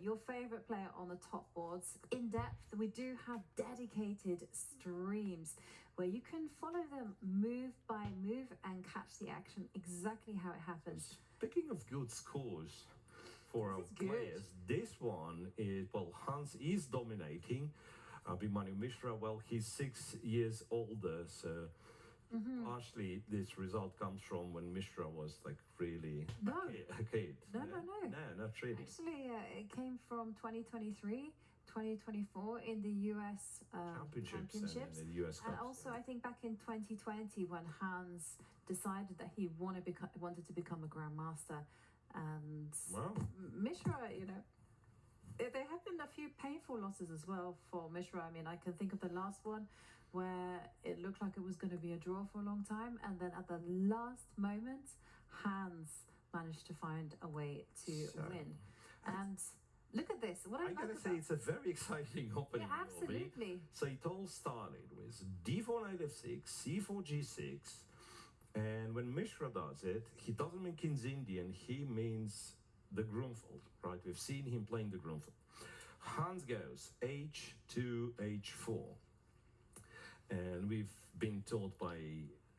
your favorite player on the top boards in depth. We do have dedicated streams where you can follow them move by move and catch the action exactly how it happens. Speaking of good scores for our players, this one is, well, Hans is dominating. Abhimanyu Mishra, well, he's 6 years older, so partially this result comes from when Mishra was like really a kid. No, not really. Actually, it came from 2023, 2024 in the US championships and in the US Cups. And also, I think back in 2020 when Hans decided that he wanted to become a grandmaster, and Mishra, you know, there have been a few painful losses as well for Mishra. I mean, I can think of the last one where it looked like it was going to be a draw for a long time, and then at the last moment, Hans managed to find a way to win. And look at this. What I gotta say, it's a very exciting opening. Yeah, absolutely. So it all started with d4 knight f6, c4 g6, and when Mishra does it, he doesn't mean King's Indian, he means the Grunfeld, right? We've seen him playing the Grunfeld. Hans goes h2, h4. And we've been told by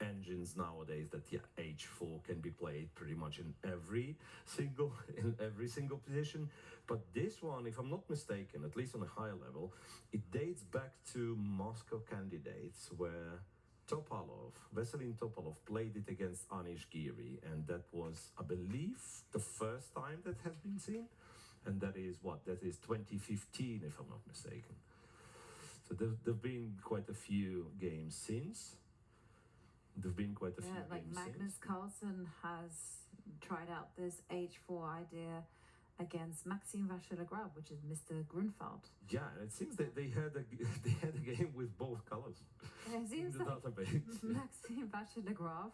engines nowadays that h4 can be played pretty much in every single position. But this one, if I'm not mistaken, at least on a higher level, it dates back to Moscow candidates where Veselin Topalov played it against Anish Giri, and that was, I believe, the first time that has been seen, and that is 2015, if I'm not mistaken. So there've been quite a few games since. Like Magnus Carlsen has tried out this h4 idea against Maxime Vachier-Lagrave, which is Mr. Grunfeld. Yeah, it seems that they had a game with both colors. It seems in the like database. Maxime Vachier-Lagrave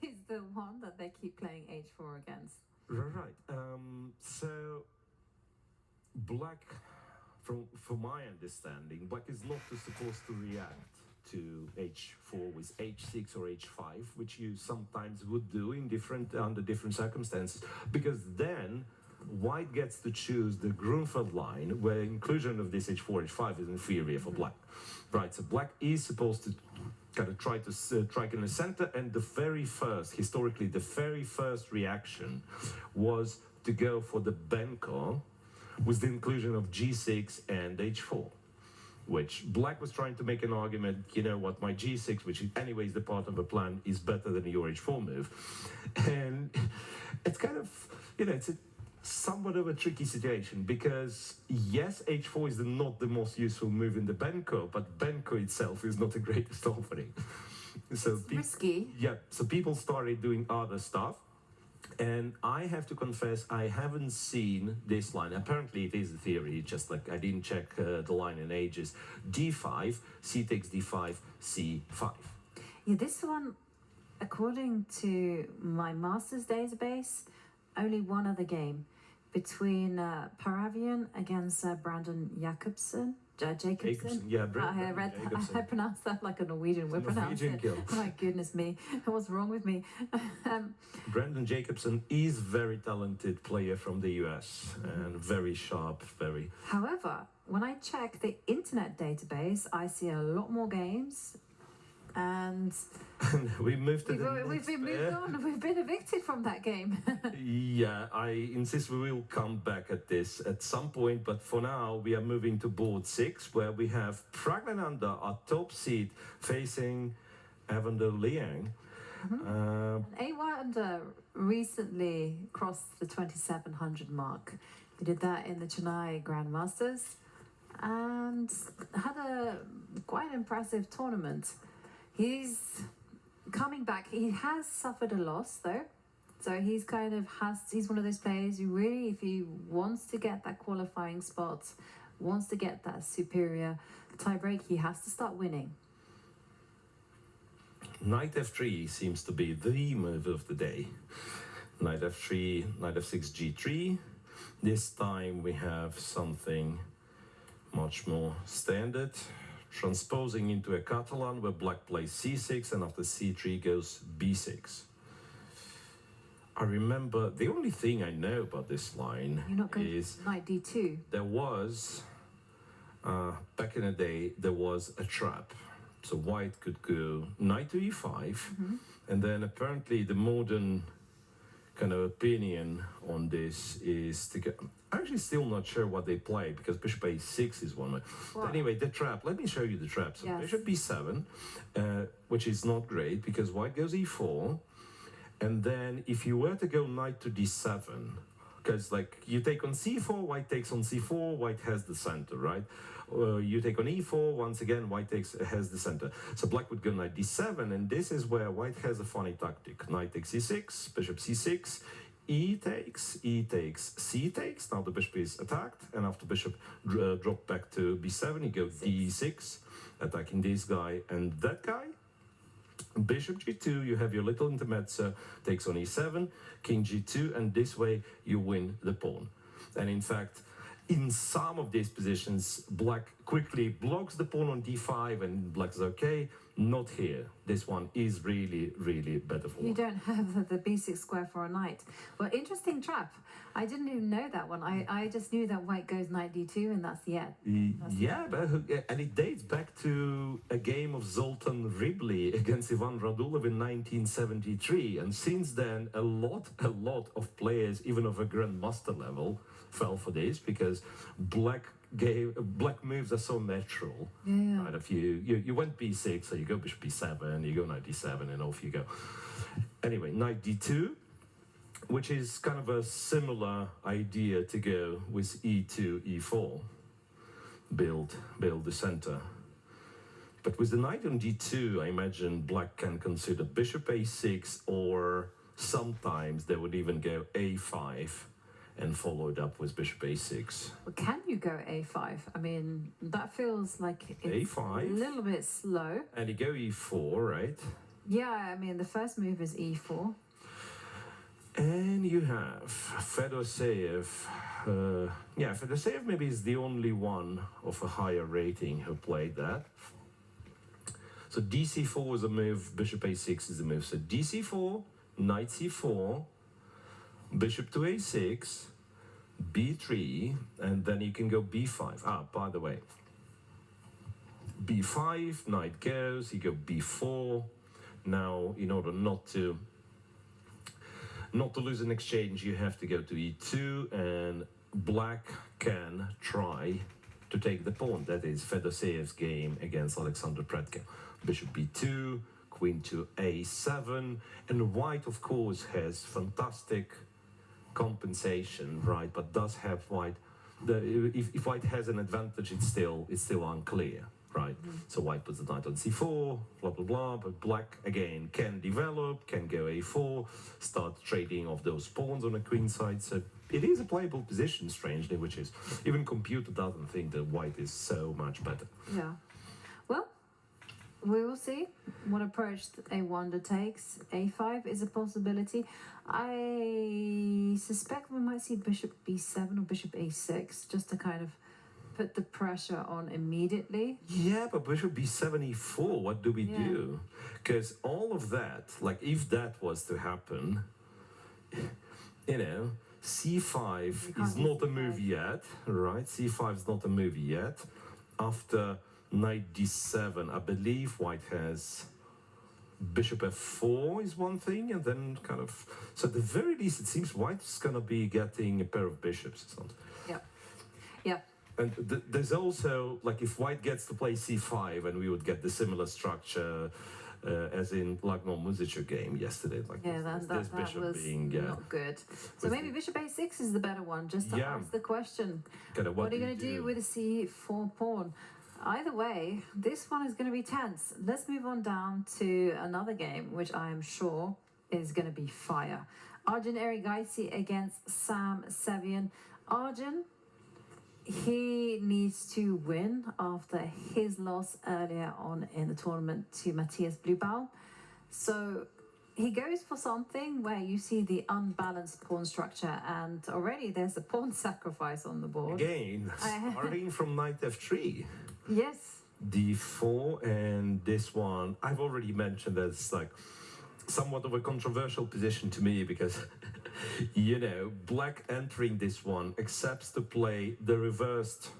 is the one that they keep playing h4 against. Right. So Black, from my understanding, Black is not supposed to react to h4 with h6 or h5, which you sometimes would do under different circumstances, because then White gets to choose the Grunfeld line, where inclusion of this h4, h5 is inferior for Black. Right, so Black is supposed to kind of try to strike in the center, and historically, the very first reaction was to go for the Benko with the inclusion of g6 and h4. Which Black was trying to make an argument, you know what, my g6, which is anyways the part of a plan, is better than your h4 move. And it's kind of, it's somewhat of a tricky situation, because yes, h4 is not the most useful move in the Benko, but Benko itself is not the greatest opening. So it's risky. Yeah, so people started doing other stuff. And I have to confess, I haven't seen this line. Apparently it is a theory, just like I didn't check the line in ages. d5, c takes d5, c5. Yeah, this one, according to my master's database, only one other game between Paravian against Brandon Jacobsen. Jacobsen. Yeah, Brandon Jacobsen. I pronounced that like a Norwegian would pronounce it. My goodness me, what's wrong with me? Brandon Jacobsen is very talented player from the US and very sharp, very. However, when I check the internet database, I see a lot more games. And we've been moved on. We've been evicted from that game. Yeah, I insist we will come back at this at some point, but for now we are moving to board 6, where we have Praggnanandhaa, our top seed, facing Evander Liang. Evander recently crossed the 2,700 mark. He did that in the Chennai Grandmasters and had a quite impressive tournament. He's coming back. He has suffered a loss, though. So he's one of those players who really, if he wants to get that qualifying spot, wants to get that superior tiebreak, he has to start winning. Knight f3 seems to be the move of the day. Knight f3, knight f6, g3. This time we have something much more standard. Transposing into a Catalan where Black plays c6 and after c3 goes b6. I remember the only thing I know about this line is knight d2. There was back in the day there was a trap, so white could go knight to e5, and then apparently the modern kind of opinion on this is to get. I'm actually still not sure what they play because bishop a6 is one way. But anyway, the trap. Let me show you the trap. So bishop b7, which is not great because white goes e4. And then if you were to go knight to d7, because like you take on c4, white takes on c4, white has the center, right? You take on e4, once again, white has the center. So black would go knight d7, and this is where white has a funny tactic. Knight takes c6, bishop c6, e takes, c takes. Now the bishop is attacked, and after bishop drop back to b7, you go d6, attacking this guy and that guy. Bishop g2, you have your little intermezzo, takes on e7, king g2, and this way you win the pawn. And in fact, in some of these positions, black quickly blocks the pawn on d5, and black is okay. Not here. This one is really, really better for you don't have the b6 square for a knight. Well, interesting trap. I didn't even know that one. I just knew that white goes knight d2, and that's the end. And it dates back to a game of Zoltan Ribley against Ivan Radulov in 1973. And since then, a lot of players, even of a grandmaster level, fell for this because black moves are so natural. Right? If you went b6, so you go bishop b7, you go knight d7, and off you go. Anyway, knight d2, which is kind of a similar idea to go with e2, e4, build the center. But with the knight on d2, I imagine black can consider bishop a6, or sometimes they would even go a5 and follow it up with bishop a6. Well, can you go a5? I mean, that feels like it's a5, a little bit slow. And you go e4, right? Yeah, I mean, the first move is e4. And you have Fedoseev. Fedoseev maybe is the only one of a higher rating who played that. So dc4 is a move, bishop a6 is a move. So dc4, knight c4, bishop to a6, b3, and then you can go b5. By the way, b5, knight goes, you go b4. Now, in order not to lose an exchange, you have to go to e2, and black can try to take the pawn. That is Fedoseev's game against Alexander Predkin. Bishop b2, queen to a7, and white, of course, has fantastic compensation, right? But does have white. If white has an advantage, it's still unclear, right? So white puts the knight on c4, blah blah blah. But black again can develop, can go a4, start trading off those pawns on the queen side. So it is a playable position, strangely, which is even computer doesn't think that white is so much better. Yeah. Well, we will see what approach a wonder takes. a5 is a possibility. I suspect we might see bishop b7 or bishop a6 just to kind of put the pressure on immediately. Yeah, but bishop b7, e4, what do we do? Because all of that, like if that was to happen, you know, c5 is not a move yet, right? c5 is not a move yet. After knight d7, I believe white has bishop f4 is one thing, and then kind of, so at the very least it seems white's gonna be getting a pair of bishops or something. Yeah. And there's also, like, if white gets to play c5, and we would get the similar structure as in Lagnon Muzic game yesterday. Like that bishop was being not good. So maybe bishop a6 is the better one, just to ask the question. What are you going to do with a c4 pawn? Either way, this one is going to be tense. Let's move on down to another game, which I am sure is going to be fire. Arjun Erigaisi against Sam Sevian. Arjun, he needs to win after his loss earlier on in the tournament to Matthias Blubau. So he goes for something where you see the unbalanced pawn structure, and already there's a pawn sacrifice on the board. Again, starting from knight f3. Yes. d4, and this one, I've already mentioned that it's like, somewhat of a controversial position to me because, you know, black entering this one accepts to play the reversed,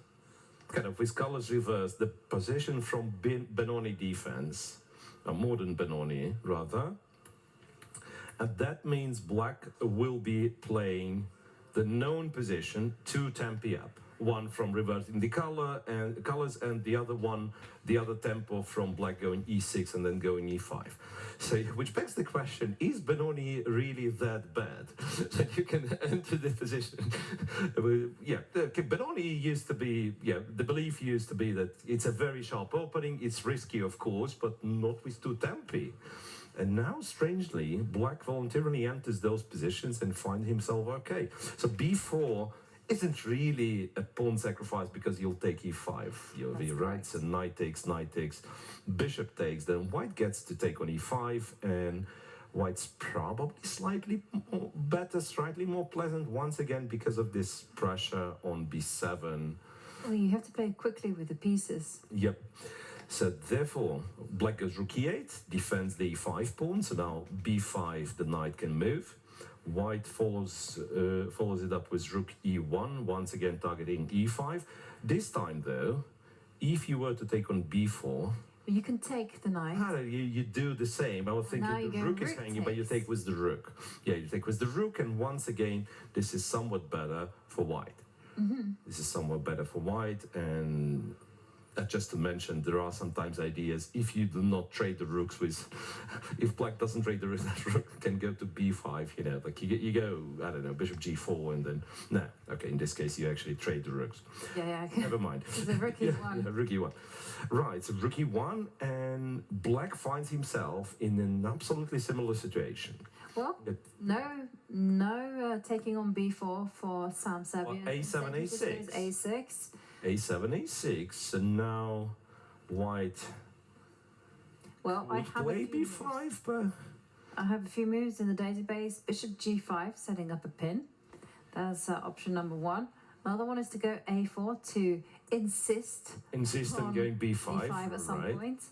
kind of with colors reversed, the position from Benoni defense, a modern Benoni rather. And that means black will be playing the known position 2 tempi up. One from reversing the colors and the other tempo from black going e6 and then going e5. So, which begs the question, is Benoni really that bad that you can enter the position? Yeah, Benoni used to be, the belief used to be that it's a very sharp opening, it's risky of course, but not with 2 tempi. And now, strangely, black voluntarily enters those positions and finds himself okay. So b4 isn't really a pawn sacrifice because you'll take e5, right? So knight takes, bishop takes, then white gets to take on e5, and white's probably slightly better, slightly more pleasant, once again because of this pressure on b7. Well, you have to play quickly with the pieces. Yep. So therefore, black goes rook e8, defends the e5 pawn, so now b5, the knight can move. White follows it up with rook e1, once again targeting e5. This time, though, if you were to take on b4... You can take the knight. You do the same. I was thinking the rook is hanging, but you take with the rook. Yeah, you take with the rook, and once again, this is somewhat better for white. This is somewhat better for white, and... just to mention, there are sometimes ideas, if you do not trade the rooks with, if black doesn't trade the rook, that rook can go to b5, you know, like you go, I don't know, bishop g4, and then, no, okay, in this case, you actually trade the rooks. Yeah. Never mind. It's a rook e1. Yeah, rook e1. Right, so rook e1, and black finds himself in an absolutely similar situation. Well, no taking on b4 for Sam Sevian. Well, a7, a6. a6. a7, a6, and now white would play b5, but... I have a few moves in the database. Bishop g5, setting up a pin. That's option number 1. Another one is to go a4 to insist on going b5 at some point.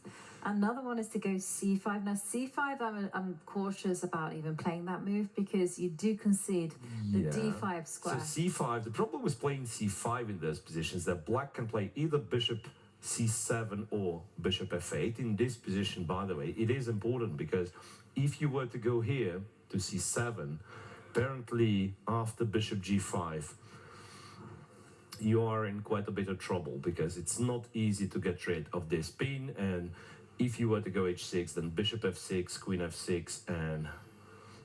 Another one is to go c5. Now c5, I'm cautious about even playing that move because you do concede the d5 square. So c5, the problem with playing c5 in those positions that black can play either bishop c7 or bishop f8. In this position, by the way, it is important because if you were to go here to c7, apparently after bishop g5, you are in quite a bit of trouble because it's not easy to get rid of this pin, and if you were to go h6, then bishop f6, queen f6, and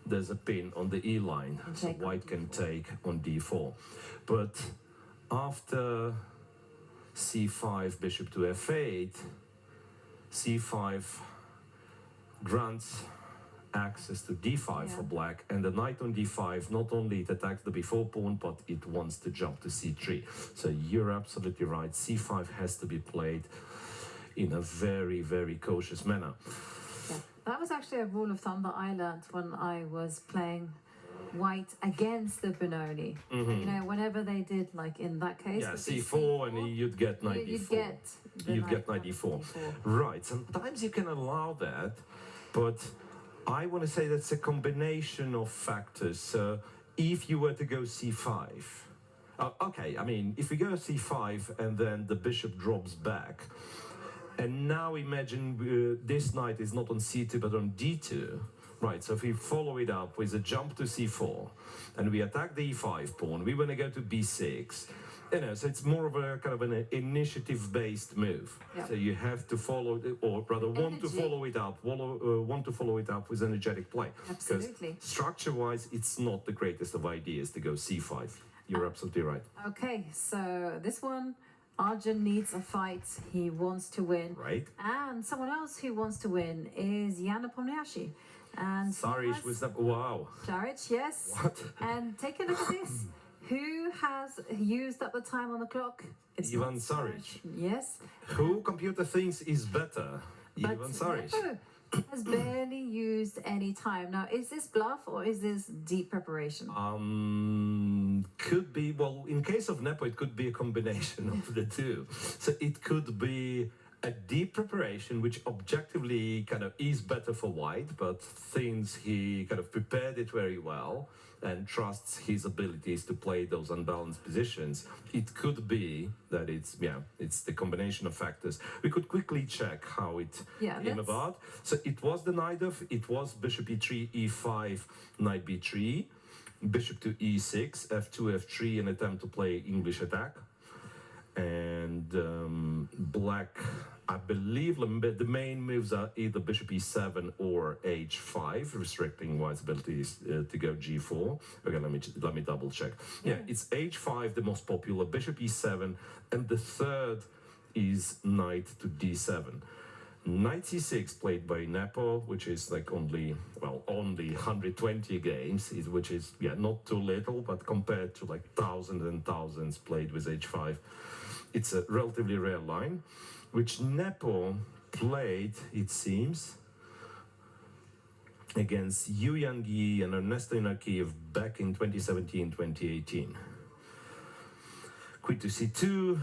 there's a pin on the e line, so white can take on d4. But after c5, bishop to f8, c5 grants access to d5 for black, and the knight on d5, not only it attacks the b4 pawn, but it wants to jump to c3. So you're absolutely right, c5 has to be played in a very, very cautious manner. Yeah, that was actually a rule of thumb that I learned when I was playing white against the Benoni. You know, whenever they did, like in that case, c4, and you'd get knight d4. You'd get knight d4. Right, sometimes you can allow that, but I want to say that's a combination of factors. If you were to go c5, okay, I mean, if we go c5 and then the bishop drops back, and now imagine this knight is not on c2 but on d2, right? So if we follow it up with a jump to c4, and we attack the e5 pawn, we want to go to b6. You know, so it's more of a kind of an initiative-based move. Yep. So you have to follow, or rather want to follow it up. Want to follow it up with energetic play. Absolutely. Because structure-wise, it's not the greatest of ideas to go c5. You're absolutely right. Okay, so this one, Arjun needs a fight. He wants to win. Right. And someone else who wants to win is Jan Nepomniachtchi. And Saric was that? Wow. Saric, yes. What? And take a look at this. Who has used up the time on the clock? It's Ivan Saric. Yes. Who computer thinks is better? But Ivan Saric. Has barely used any time. Now, is this bluff or is this deep preparation? Could be, well, in case of Nepo, it could be a combination of the two. So it could be a deep preparation, which objectively kind of is better for white, but thinks he kind of prepared it very well and trusts his abilities to play those unbalanced positions. It could be that it's the combination of factors. We could quickly check how it came about. So it was the it was bishop e3, e5, knight b3, bishop to e6, f2, f3, an attempt to play English attack. And black, I believe the main moves are either bishop e7 or h5, restricting white's abilities to go g4. Okay, let me double check. Yeah, it's h5, the most popular, bishop e7, and the third is knight to d7. Knight c6 played by Nepo, which is like only 120 games, which is not too little, but compared to like thousands and thousands played with h5, it's a relatively rare line, which Nepo played, it seems, against Yu Yangyi and Ernesto Inarkiev back in 2017-2018. Queen to c2,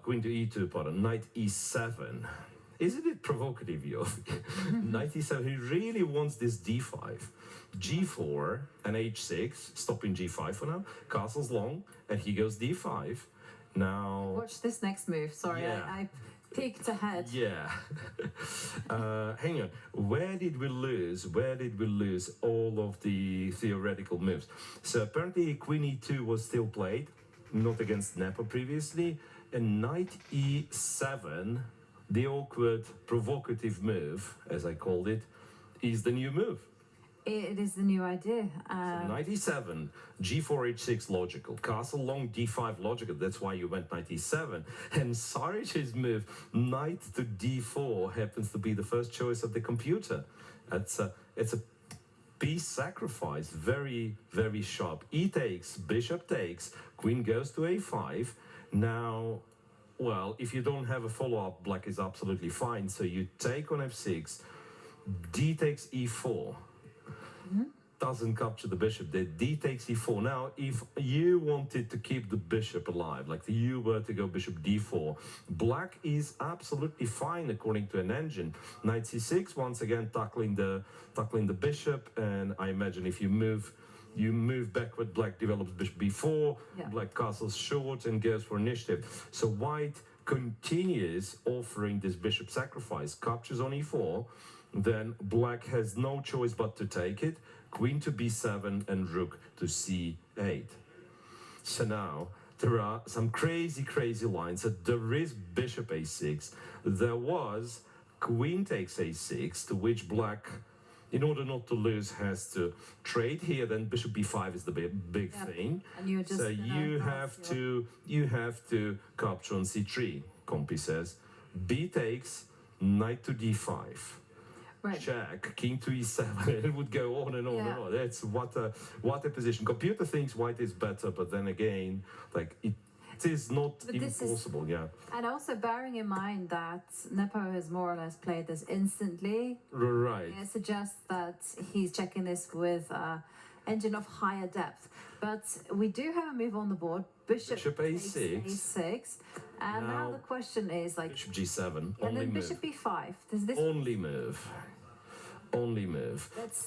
queen to e2, pardon, knight e7. Isn't it provocative, Yofi? Knight e7, he really wants this d5. g4 and h6, stopping g5 for now, castle's long, and he goes d5. Now, watch this next move. Sorry, I peeked ahead. Yeah. Hang on. Where did we lose? Where did we lose all of the theoretical moves? So apparently queen e2 was still played, not against Nepo previously, and knight e7, the awkward, provocative move, as I called it, is the new move. It is the new idea. So knight e7, g4, h6 logical, castle long, d5 logical. That's why you went knight e7. And Saric's move, knight to d4, happens to be the first choice of the computer. It's a piece sacrifice, very, very sharp. E takes, bishop takes, queen goes to a5. Now, well, if you don't have a follow-up, black is absolutely fine. So you take on f6, d takes e4. Doesn't capture the bishop. The d takes e4. Now, if you wanted to keep the bishop alive, like you were to go bishop d4, black is absolutely fine according to an engine. Knight c6, once again tackling the bishop, and I imagine if you move backward, black develops bishop b4, black castles short and goes for initiative. So white continues offering this bishop sacrifice, captures on e4, then black has no choice but to take it, queen to b7 and rook to c8. So now there are some crazy lines. So there is bishop a6, there was queen takes a6, to which black, in order not to lose, has to trade here. Then bishop b5 is the big thing. And you're just so you have to capture on c3. Compi says b takes, knight to d5. Right. Check, king to e7, it would go on and on and on. That's what a position. Computer thinks white is better, but then again, like it is not impossible. And also bearing in mind that Nepo has more or less played this instantly. Right. It suggests that he's checking this with engine of higher depth. But we do have a move on the board. Bishop a6. a6. And now the question is like bishop g7. And then bishop b5. Does this only move? Only move.